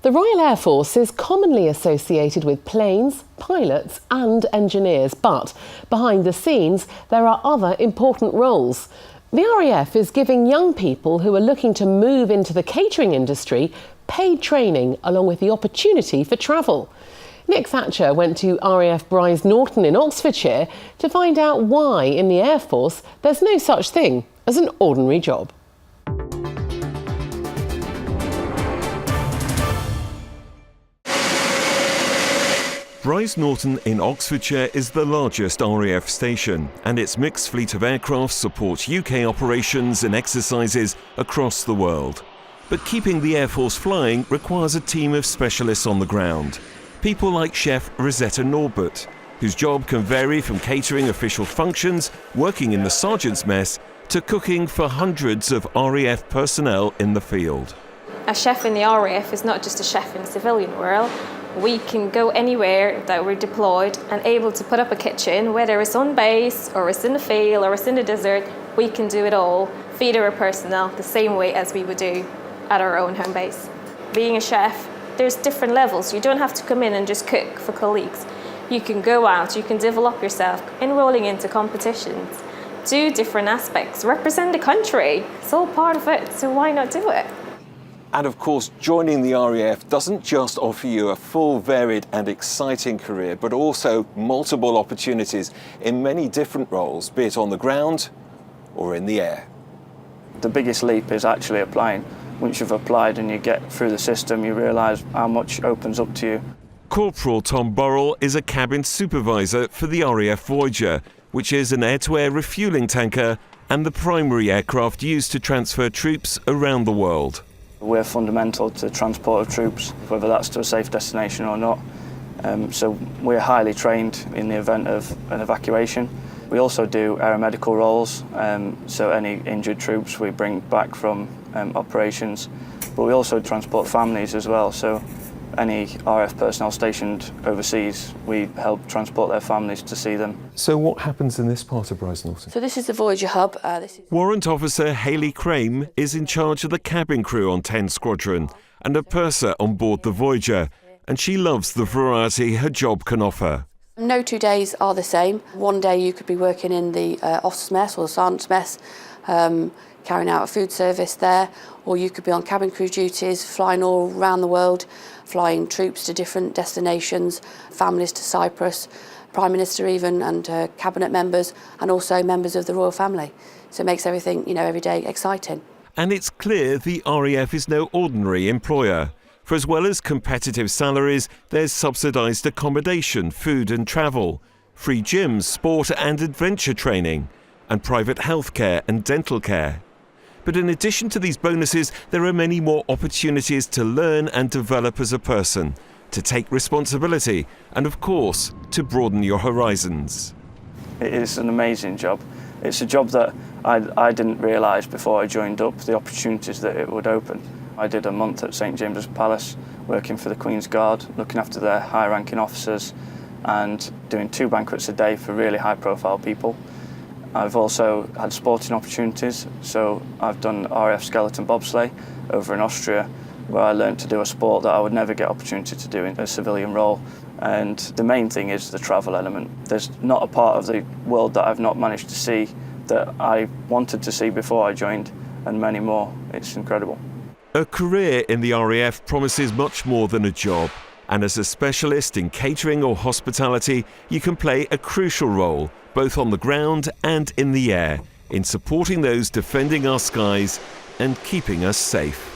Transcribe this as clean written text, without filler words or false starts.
The Royal Air Force is commonly associated with planes, pilots and engineers, but behind the scenes there are other important roles. The RAF is giving young people who are looking to move into the catering industry paid training along with the opportunity for travel. Nick Thatcher went to RAF Brize Norton in Oxfordshire to find out why in the Air Force there's no such thing as an ordinary job. Brize Norton in Oxfordshire is the largest RAF station, and its mixed fleet of aircraft supports UK operations and exercises across the world. But keeping the Air Force flying requires a team of specialists on the ground. People like Chef Rosetta Norbert, whose job can vary from catering official functions, working in the Sergeant's Mess, to cooking for hundreds of RAF personnel in the field. A chef in the RAF is not just a chef in the civilian world. We can go anywhere that we're deployed and able to put up a kitchen, whether it's on base or it's in the field or it's in the desert. We can do it all, feed our personnel the same way as we would do at our own home base. Being a chef, there's different levels. You don't have to come in and just cook for colleagues. You can go out, you can develop yourself, enrolling into competitions, do different aspects, represent the country. It's all part of it, so why not do it? And of course, joining the RAF doesn't just offer you a full, varied and exciting career, but also multiple opportunities in many different roles, be it on the ground or in the air. The biggest leap is actually applying. Once you've applied and you get through the system, you realise how much opens up to you. Corporal Tom Burrell is a cabin supervisor for the RAF Voyager, which is an air-to-air refuelling tanker and the primary aircraft used to transfer troops around the world. We're fundamental to transport of troops, whether that's to a safe destination or not. So we're highly trained in the event of an evacuation. We also do aeromedical roles, so any injured troops we bring back from operations. But we also transport families as well, so any RAF personnel stationed overseas, we help transport their families to see them. So what happens in this part of Brize Norton? So this is the Voyager hub. Warrant Officer Hayley Crame is in charge of the cabin crew on 10 Squadron and a purser on board the Voyager, and she loves the variety her job can offer. No 2 days are the same. One day you could be working in the officer's mess or the sergeant's mess, carrying out a food service there, or you could be on cabin crew duties, flying all around the world, flying troops to different destinations, families to Cyprus, Prime Minister even, and cabinet members, and also members of the royal family. So it makes everything, every day exciting. And it's clear the RAF is no ordinary employer. For as well as competitive salaries, there's subsidised accommodation, food and travel, free gyms, sport and adventure training, and private healthcare and dental care. But in addition to these bonuses, there are many more opportunities to learn and develop as a person, to take responsibility, and of course, to broaden your horizons. It is an amazing job. It's a job that I didn't realise before I joined up, the opportunities that it would open. I did a month at St James's Palace, working for the Queen's Guard, looking after their high-ranking officers, and doing 2 banquets a day for really high-profile people. I've also had sporting opportunities, so I've done RAF skeleton bobsleigh over in Austria, where I learned to do a sport that I would never get opportunity to do in a civilian role. And the main thing is the travel element. There's not a part of the world that I've not managed to see that I wanted to see before I joined, and many more. It's incredible. A career in the RAF promises much more than a job. And as a specialist in catering or hospitality, you can play a crucial role, both on the ground and in the air, in supporting those defending our skies and keeping us safe.